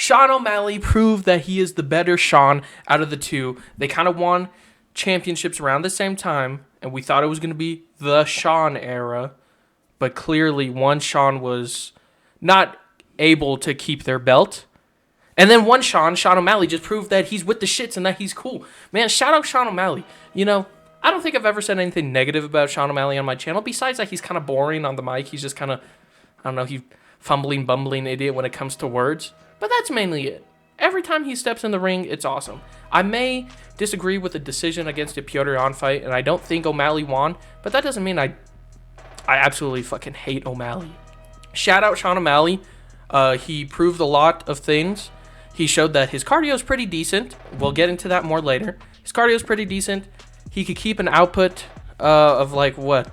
Sean O'Malley proved that he is the better Sean out of the two. They kind of won championships around the same time, and we thought it was going to be the Sean era, but clearly one Sean was not able to keep their belt. And then one Sean O'Malley, just proved that he's with the shits and that he's cool. Man, shout out Sean O'Malley. You know, I don't think I've ever said anything negative about Sean O'Malley on my channel, besides that he's kind of boring on the mic. He's just kind of, I don't know, he's fumbling, bumbling idiot when it comes to words. But that's mainly it. Every time he steps in the ring, it's awesome. I may disagree with the decision against the Petr Yan fight, and I don't think O'Malley won, but that doesn't mean I absolutely fucking hate O'Malley. Shout out Sean O'Malley. He proved a lot of things. He showed that his cardio is pretty decent. We'll get into that more later. His cardio is pretty decent. He could keep an output of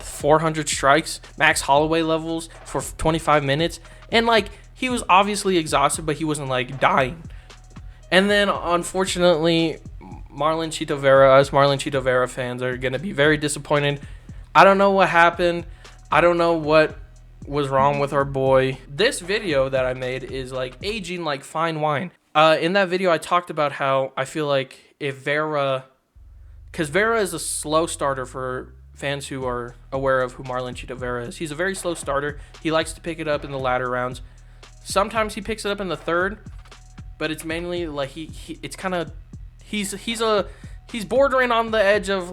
400 strikes, Max Holloway levels for 25 minutes. And he was obviously exhausted, but he wasn't dying. And then unfortunately, Marlon Chito Vera, us Marlon Chito Vera fans are going to be very disappointed. I don't know what happened. I don't know what was wrong with our boy. This video that I made is aging like fine wine. In that video, I talked about how I feel like if Vera, because Vera is a slow starter for fans who are aware of who Marlon Chito Vera is. He's a very slow starter. He likes to pick it up in the latter rounds. Sometimes he picks it up in the third, but it's mainly he's bordering on the edge of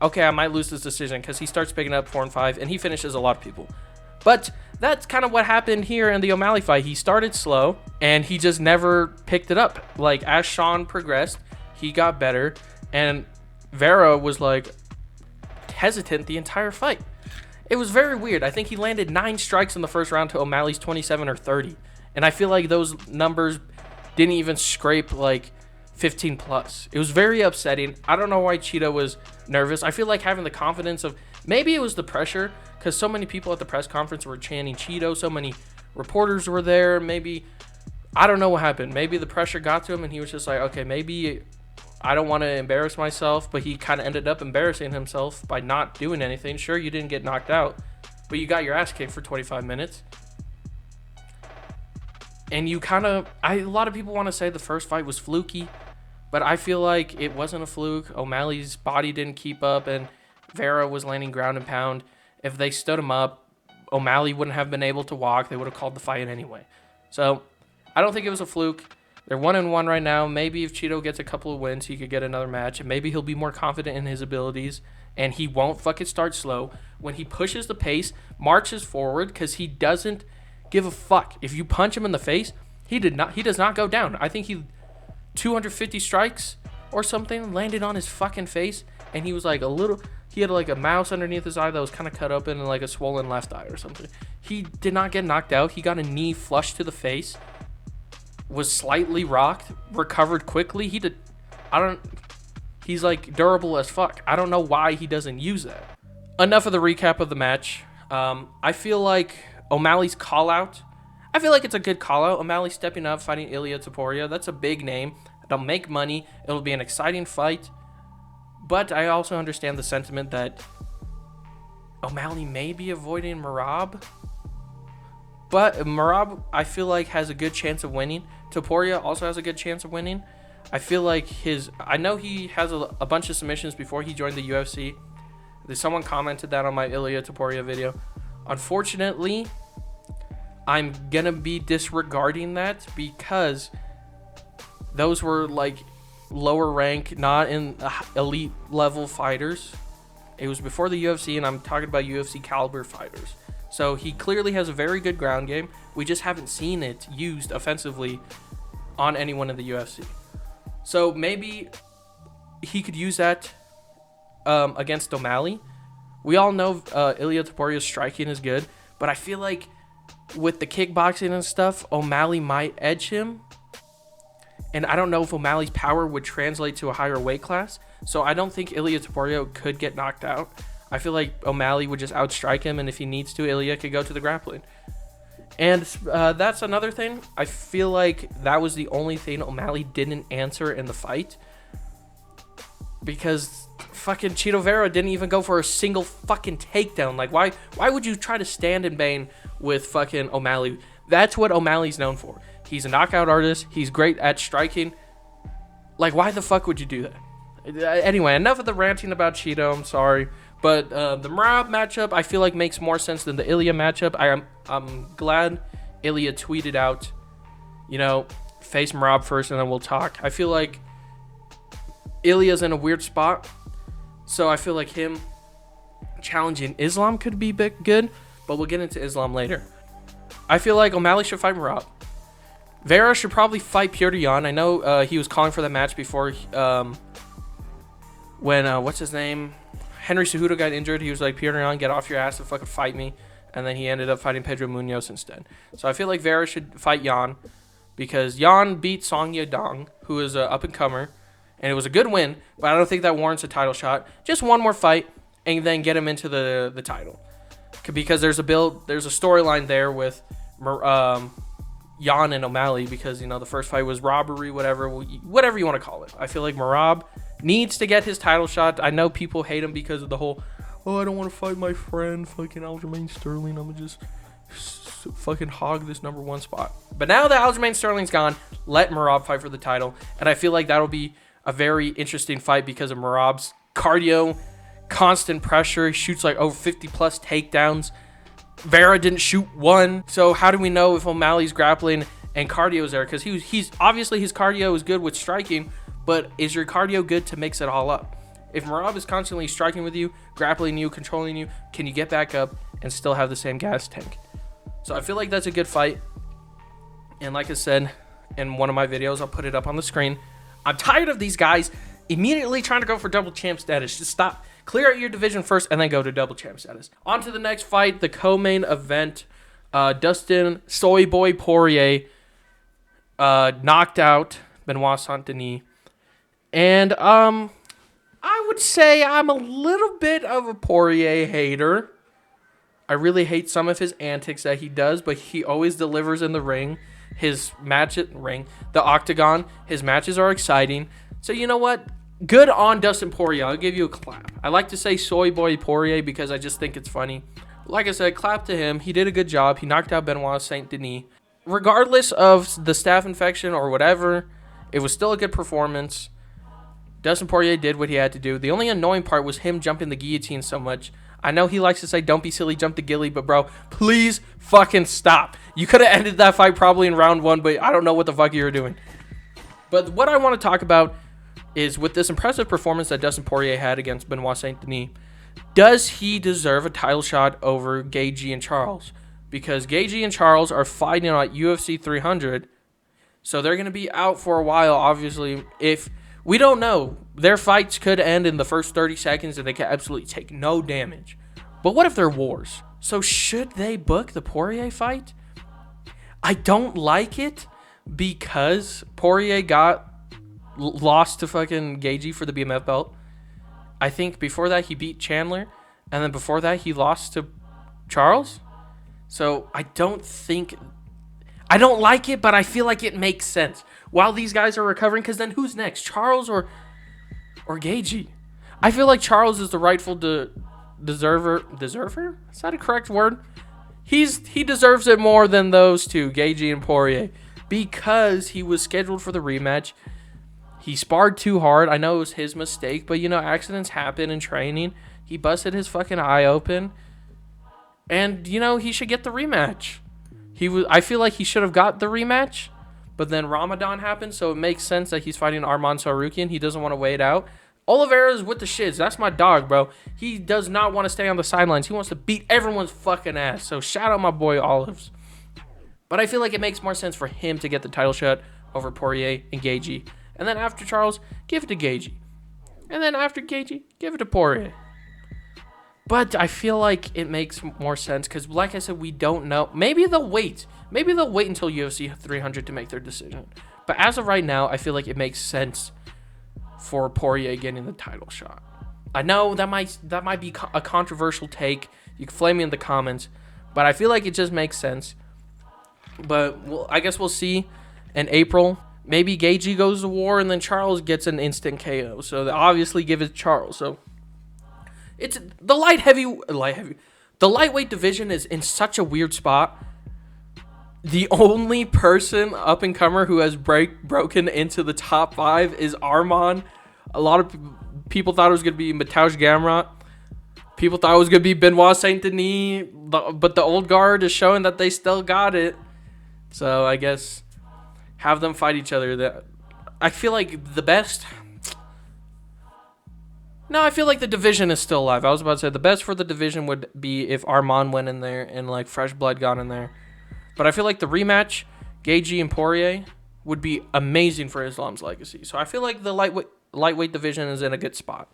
okay, I might lose this decision, because he starts picking up 4 and 5 and he finishes a lot of people. But that's kind of what happened here in the O'Malley fight. He started slow, and he just never picked it up. As Sean progressed, he got better, and Vera was, hesitant the entire fight. It was very weird. I think he landed 9 strikes in the first round to O'Malley's 27 or 30. And I feel like those numbers didn't even scrape, 15 plus. It was very upsetting. I don't know why Chito was nervous. I feel like having the confidence of, maybe it was the pressure, because so many people at the press conference were chanting Chito. So many reporters were there. Maybe, I don't know what happened. Maybe the pressure got to him and he was just like, okay, maybe I don't want to embarrass myself. But he kind of ended up embarrassing himself by not doing anything. Sure, you didn't get knocked out, but you got your ass kicked for 25 minutes. And you a lot of people want to say the first fight was fluky, but I feel like it wasn't a fluke. O'Malley's body didn't keep up, and Vera was landing ground and pound. If they stood him up, O'Malley wouldn't have been able to walk. They would have called the fight anyway. So I don't think it was a fluke. They're 1-1 right now. Maybe if Chito gets a couple of wins, he could get another match, and maybe he'll be more confident in his abilities, and he won't fucking start slow. When he pushes the pace, marches forward, because he doesn't give a fuck. If you punch him in the face, he does not go down. I think he 250 strikes or something landed on his fucking face, and he was he had a mouse underneath his eye that was kind of cut open, and a swollen left eye or something. He did not get knocked out. He got a knee flush to the face, was slightly rocked, recovered quickly. He's durable as fuck. I don't know why he doesn't use that. Enough of the recap of the match. I feel like O'Malley's call out, I feel like it's a good call out. O'Malley stepping up, fighting Ilia Topuria. That's a big name. It'll make money. It'll be an exciting fight. But I also understand the sentiment that O'Malley may be avoiding Merab. But Merab, I feel like, has a good chance of winning. Topuria also has a good chance of winning. I feel like I know he has a bunch of submissions before he joined the UFC. Someone commented that on my Ilia Topuria video. Unfortunately, I'm going to be disregarding that, because those were lower rank, not in elite level fighters. It was before the UFC, and I'm talking about UFC caliber fighters. So he clearly has a very good ground game. We just haven't seen it used offensively on anyone in the UFC. So maybe he could use that against O'Malley. We all know Ilia Topuria's striking is good, but I feel like with the kickboxing and stuff, O'Malley might edge him. And I don't know if O'Malley's power would translate to a higher weight class. So I don't think Ilia Topuria could get knocked out. I feel like O'Malley would just outstrike him, and if he needs to, Ilia could go to the grappling. And that's another thing. I feel like that was the only thing O'Malley didn't answer in the fight, because fucking Chito Vera didn't even go for a single fucking takedown. Why would you try to stand and bang with fucking O'Malley? That's what O'Malley's known for. He's a knockout artist. He's great at striking. Like, why the fuck would you do that? Anyway, enough of the ranting about Chito. I'm sorry. But the Merab matchup, I feel like makes more sense than the Ilya matchup. I'm glad Ilya tweeted out, face Merab first and then we'll talk. I feel like Ilya's in a weird spot. So I feel like him challenging Islam could be good. But we'll get into Islam later. I feel like O'Malley should fight Merab. Vera should probably fight Petr Yan. I know he was calling for that match before when, what's his name? Henry Cejudo got injured. He was like, Petr Yan, get off your ass and fucking fight me. And then he ended up fighting Pedro Munoz instead. So I feel like Vera should fight Yan because Yan beat Song Yadong, who is an up-and-comer. And it was a good win, but I don't think that warrants a title shot. Just one more fight and then get him into the title. Because there's a storyline there with Yan and O'Malley because, the first fight was robbery, whatever you want to call it. I feel like Merab needs to get his title shot. I know people hate him because of the whole, I don't want to fight my friend, fucking Aljamain Sterling. I'm going to just fucking hog this number one spot. But now that Aljamain Sterling's gone, let Merab fight for the title. And I feel like that'll be a very interesting fight because of Merab's cardio, constant pressure. He shoots like over 50 plus takedowns. Vera didn't shoot one. So how do we know if O'Malley's grappling and cardio is there? Because he's obviously his cardio is good with striking, but is your cardio good to mix it all up? If Merab is constantly striking with you, grappling you, controlling you, can you get back up and still have the same gas tank? So I feel like that's a good fight. And like I said in one of my videos, I'll put it up on the screen. I'm tired of these guys immediately trying to go for double champ status. Just stop. Clear out your division first and then go to double champ status. On to the next fight, the co-main event. Dustin Soy Boy Poirier knocked out Benoit Saint-Denis. And I would say I'm a little bit of a Poirier hater. I really hate some of his antics that he does, but he always delivers in the ring. The octagon, his matches are exciting. So you know what? Good on Dustin Poirier. I'll give you a clap. I like to say Soy Boy Poirier because I just think it's funny. Like I said, clap to him. He did a good job. He knocked out Benoit Saint-Denis. Regardless of the staph infection or whatever, it was still a good performance. Dustin Poirier did what he had to do. The only annoying part was him jumping the guillotine so much. I know he likes to say, don't be silly, jump the gilly, but bro, please fucking stop. You could have ended that fight probably in round one, but I don't know what the fuck you were doing. But what I want to talk about is with this impressive performance that Dustin Poirier had against Benoit Saint-Denis, does he deserve a title shot over Gaethje and Charles? Because Gaethje and Charles are fighting at UFC 300, so they're going to be out for a while, obviously. If we don't know, their fights could end in the first 30 seconds and they can absolutely take no damage. But what if they're wars? So should they book the Poirier fight? I don't like it because Poirier lost to fucking Gaethje for the BMF belt. I think before that he beat Chandler, and then before that he lost to Charles. So I don't like it, but I feel like it makes sense. While these guys are recovering, because then who's next? Charles or Gaethje? I feel like Charles is the rightful deserver. Deserver? Is that a correct word? He deserves it more than those two, Gaethje and Poirier, because he was scheduled for the rematch. He sparred too hard. I know it was his mistake, but accidents happen in training. He busted his fucking eye open, and he should get the rematch. I feel like he should have got the rematch. But then Ramadan happened, so it makes sense that he's fighting Arman Sarukian. He doesn't want to wait out. Oliveira's with the shits. That's my dog, bro. He does not want to stay on the sidelines. He wants to beat everyone's fucking ass. So shout out my boy Olives. But I feel like it makes more sense for him to get the title shot over Poirier and Gaethje. And then after Charles, give it to Gaethje. And then after Gaethje, give it to Poirier. But I feel like it makes more sense because, like I said, we don't know. Maybe they'll wait. Maybe they'll wait until UFC 300 to make their decision. But as of right now, I feel like it makes sense for Poirier getting the title shot. I know that might be a controversial take. You can flame me in the comments. But I feel like it just makes sense. But I guess we'll see in April. Maybe Gaethje goes to war and then Charles gets an instant KO. So they obviously give it to Charles. So it's the lightweight division is in such a weird spot. The only person up and comer who has broken into the top 5 is Arman. A lot of people thought it was going to be Mateusz Gamrot. People thought it was going to be Benoit Saint-Denis. But the old guard is showing that they still got it. So I guess have them fight each other. I feel like the best... No, I feel like the division is still alive. I was about to say the best for the division would be if Arman went in there and like fresh blood got in there. But I feel like the rematch, Gaethje and Poirier, would be amazing for Islam's legacy. So I feel like the lightweight division is in a good spot.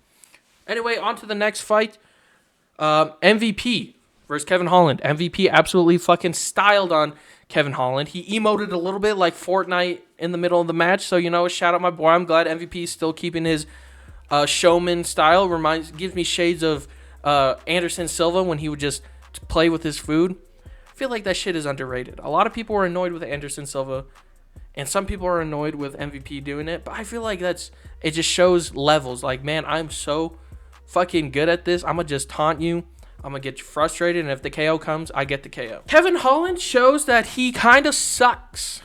Anyway, on to the next fight. MVP versus Kevin Holland. MVP absolutely fucking styled on Kevin Holland. He emoted a little bit like Fortnite in the middle of the match. So, shout out my boy. I'm glad MVP is still keeping his showman style. Gives me shades of Anderson Silva when he would just play with his food. I feel like that shit is underrated. A lot of people are annoyed with Anderson Silva, and some people are annoyed with MVP doing it, but I feel like it just shows levels. Like, man, I'm so fucking good at this. I'm going to just taunt you. I'm going to get you frustrated, and if the KO comes, I get the KO. Kevin Holland shows that he kind of sucks.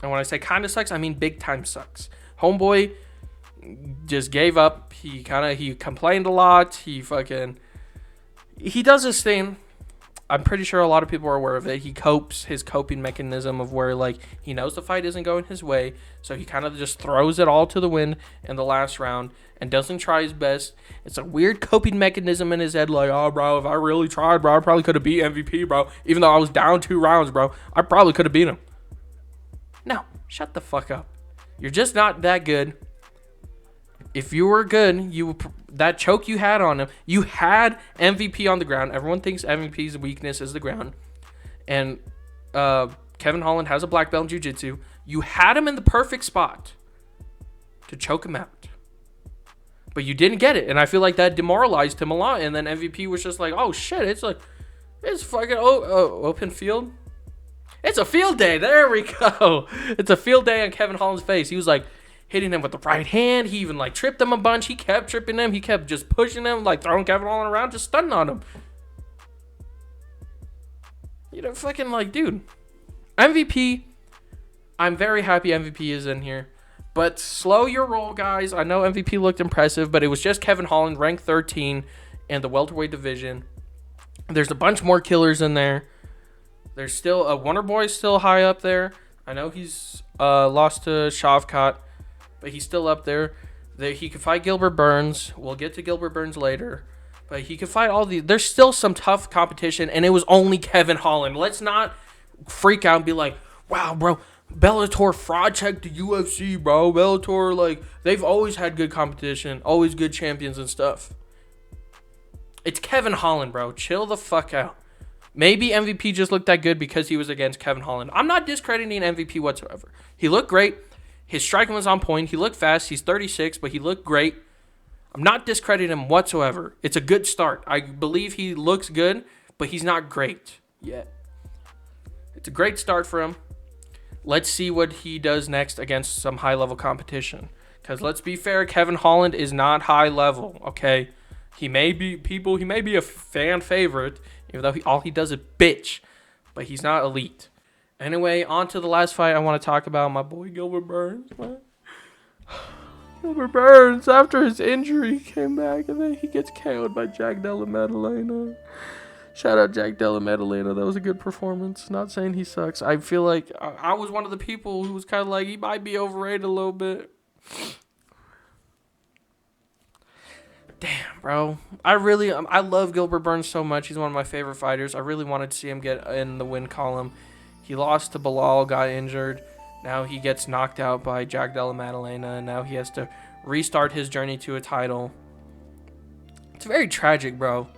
And when I say kind of sucks, I mean big time sucks. Homeboy just gave up. He complained a lot. He does his thing. I'm pretty sure a lot of people are aware of it. His coping mechanism of where, like, he knows the fight isn't going his way, so he kind of just throws it all to the wind in the last round and doesn't try his best. It's a weird coping mechanism in his head, like, oh, bro, if I really tried, bro, I probably could have beat MVP, bro. Even though I was down 2 rounds, bro, I probably could have beat him. No, shut the fuck up. You're just not that good. If you were good, that choke you had on him, you had MVP on the ground. Everyone thinks MVP's weakness is the ground. And Kevin Holland has a black belt in jiu-jitsu. You had him in the perfect spot to choke him out. But you didn't get it. And I feel like that demoralized him a lot. And then MVP was just like, oh, shit. It's fucking open field. It's a field day. There we go. It's a field day on Kevin Holland's face. He was like, hitting him with the right hand. He even like tripped him a bunch. He kept tripping him. He kept just pushing him, like throwing Kevin Holland around, just stunning on him. Fucking like, dude. MVP, I'm very happy MVP is in here. But slow your roll, guys. I know MVP looked impressive, but it was just Kevin Holland, ranked 13 in the welterweight division. There's a bunch more killers in there. There's still a Wonder Boy still high up there. I know he's lost to Shavkat, but he's still up there. He could fight Gilbert Burns. We'll get to Gilbert Burns later. But he could fight all these. There's still some tough competition, and it was only Kevin Holland. Let's not freak out and be like, wow, bro, Bellator fraud checked the UFC, bro. Bellator, like, they've always had good competition, always good champions and stuff. It's Kevin Holland, bro. Chill the fuck out. Maybe MVP just looked that good because he was against Kevin Holland. I'm not discrediting MVP whatsoever. He looked great. His striking was on point. He looked fast. He's 36, but he looked great. I'm not discrediting him whatsoever. It's a good start. I believe he looks good, but he's not great yet. It's a great start for him. Let's see what he does next against some high-level competition. Because let's be fair, Kevin Holland is not high level, okay? He may be a fan favorite, even though all he does is bitch, but he's not elite. Anyway, on to the last fight I want to talk about, my boy Gilbert Burns. Gilbert Burns, after his injury, came back, and then he gets KO'd by Jack Della Maddalena. Shout out Jack Della Maddalena. That was a good performance. Not saying he sucks. I feel like I was one of the people who was kind of like, he might be overrated a little bit. Damn, bro. I love Gilbert Burns so much. He's one of my favorite fighters. I really wanted to see him get in the win column. He lost to Bilal, got injured. Now he gets knocked out by Jack Della Maddalena, and now he has to restart his journey to a title. It's very tragic, bro.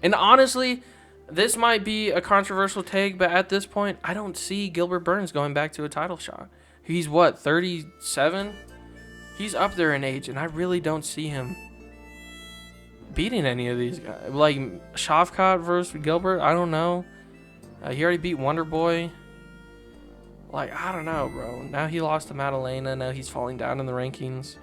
And honestly, this might be a controversial take, but at this point, I don't see Gilbert Burns going back to a title shot. He's, 37? He's up there in age, and I really don't see him beating any of these guys. Like, Shavkat versus Gilbert, I don't know. He already beat Wonder Boy. Like, I don't know, bro. Now he lost to Maddalena. Now he's falling down in the rankings.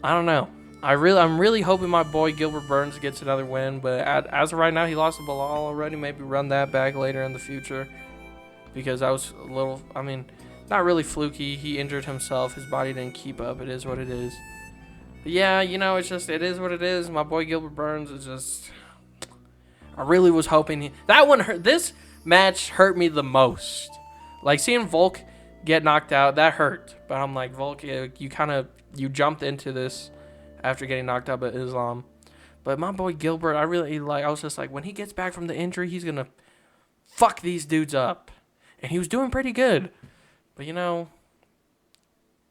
I don't know. I'm really hoping my boy Gilbert Burns gets another win. But as of right now, he lost to Bilal already. Maybe run that back later in the future. because I was a little, I mean, not really fluky. He injured himself. His body didn't keep up. It is what it is. But yeah, it's just, it is what it is. My boy Gilbert Burns is just, I really was hoping that one hurt. This match hurt me the most. Like, seeing Volk get knocked out, that hurt. But I'm like, Volk, you jumped into this after getting knocked out by Islam. But my boy Gilbert, I was just like, when he gets back from the injury, he's going to fuck these dudes up. And he was doing pretty good. But,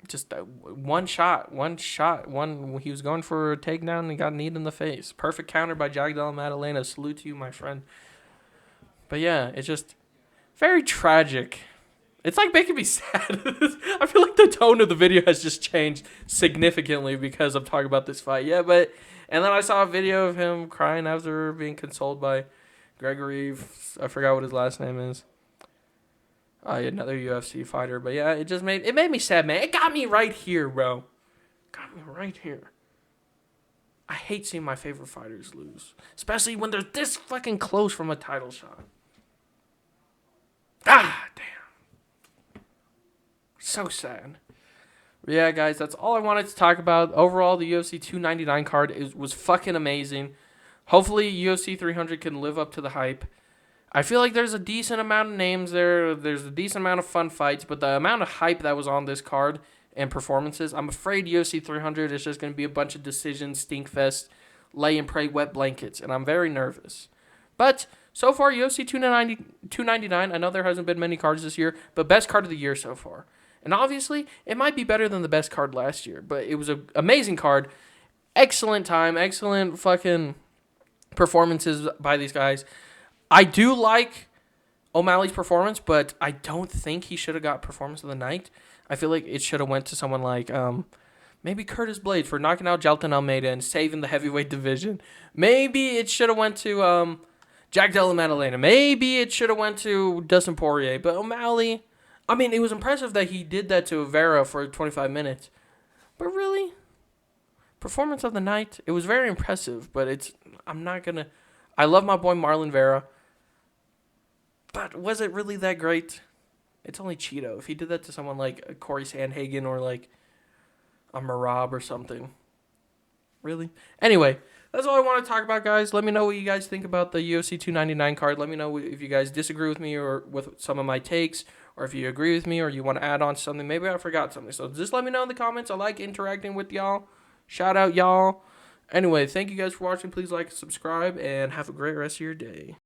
just one shot, he was going for a takedown and got kneed in the face. Perfect counter by Jack Della Maddalena. Salute to you, my friend. But yeah, it's just very tragic. It's like making me sad. I feel like the tone of the video has just changed significantly because I'm talking about this fight. Yeah, and then I saw a video of him crying after being consoled by Gregory. I forgot what his last name is. Another UFC fighter. But yeah, it made me sad, man. It got me right here, bro. Got me right here. I hate seeing my favorite fighters lose, especially when they're this fucking close from a title shot. Ah, damn. So sad. But yeah, guys, that's all I wanted to talk about. Overall, the UFC 299 card was fucking amazing. Hopefully, UFC 300 can live up to the hype. I feel like there's a decent amount of names there. There's a decent amount of fun fights, but the amount of hype that was on this card and performances, I'm afraid UFC 300 is just going to be a bunch of decisions, stinkfest, lay and pray wet blankets, and I'm very nervous. But so far, UFC 299, I know there hasn't been many cards this year, but best card of the year so far. And obviously, it might be better than the best card last year, but it was an amazing card. Excellent time, excellent fucking performances by these guys. I do like O'Malley's performance, but I don't think he should have got performance of the night. I feel like it should have went to someone like maybe Curtis Blades for knocking out Jailton Almeida and saving the heavyweight division. Maybe it should have went to Jack Della Maddalena. Maybe it should have went to Dustin Poirier. But O'Malley, I mean, it was impressive that he did that to Vera for 25 minutes. But really, performance of the night, it was very impressive. But I love my boy Marlon Vera. But was it really that great? It's only Chito. If he did that to someone like Corey Sandhagen or like a Marab or something. Really? Anyway, that's all I want to talk about, guys. Let me know what you guys think about the UFC 299 card. Let me know if you guys disagree with me or with some of my takes, or if you agree with me or you want to add on to something. Maybe I forgot something. So just let me know in the comments. I like interacting with y'all. Shout out, y'all. Anyway, thank you guys for watching. Please like and subscribe, and have a great rest of your day.